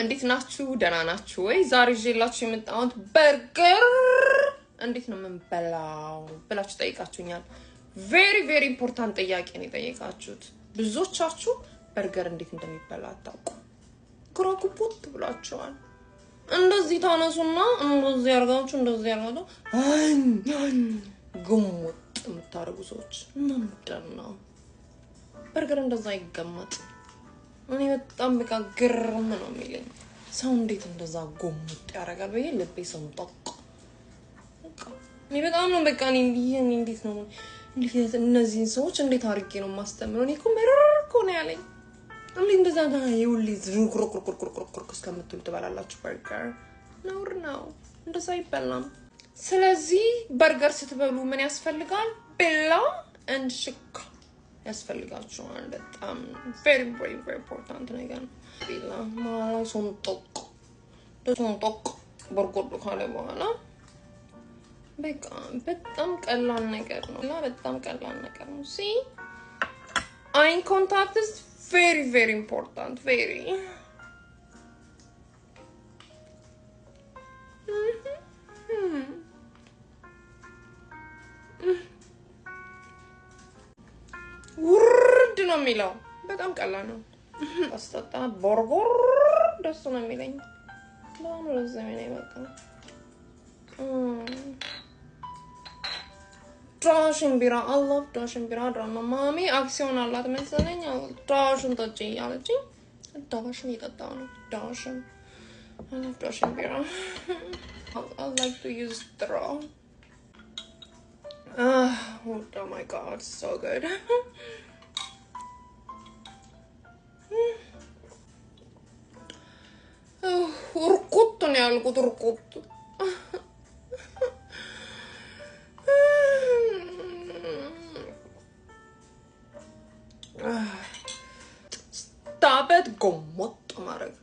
እንዴት ናችሁ ደህና ናችሁ ወይ ዛሬ ይዤላችሁ የመጣሁት በርገር እንዴት ነው የምንበላው ብላችሁ ጠይቃችሁኛል very important ጥያቄ ነው የጠየቃችሁት ብዙዎቻችሁ በርገር እንዴት እንደሚበላ አታውቁ ግራ ብላችኋል እንደዚህ ታነሱና እንደዚህ ያርጋችሁ እንደዚህ ያርጋችሁ ጉሙጥ የምታረጉ ሰዎች ምንድነው በርገር እንደዛ ይገመጥ እኔ በጣም በቃ ግርም ነው የሚለኝ ሰው እንዴት እንደዛ ጉሙጥ ያረጋል በየ ልቤ ሰምጠቅ በቃ እኔ በጣም ነው በቃ እኔ እንዴት ነው እንዴት እነዚህ ሰዎች እንዴት አርጌ ነው ማስተምረው እኔ እኮ መረርኮ ነው ያለኝ እንዴ እንደዛ ይውል ዝንኩርኩርኩርኩርኩርኩር እስከምትሉ ትባላላችሁ በርገር ነው እንደዛ ይበላም ስለዚህ በርገር ስትበሉ ምን ያስፈልጋል ቢላ and ሽካ ያስፈልጋችኋል በጣም very important ነገር ነው ቢላ ማለት ሶንጦቅ በርገር ካለ በኋላ በቃ በጣም ቀላል ነገር ነው በጣም ቀላል ነገር ነው see eye contact is very important very ውርድ ነው የሚለው በጣም ቀላል ነው አስተጣ በርገር ደስ ነው የሚለኝ ለምን ለዚህ ነው የመጣው ዳሽን ቢራ I love ዳሽን ቢራ ድራማ ማሚ አክሲዮን አላት መሰለኝ ዳሽን ጠጪ ያለችኝ ዳሽን ይጠጣው ነው ዳሽን I love ዳሽን ቢራ I like to use straw oh my god so good urkut ነው ያልኩት urkut Stop it, go mot marag.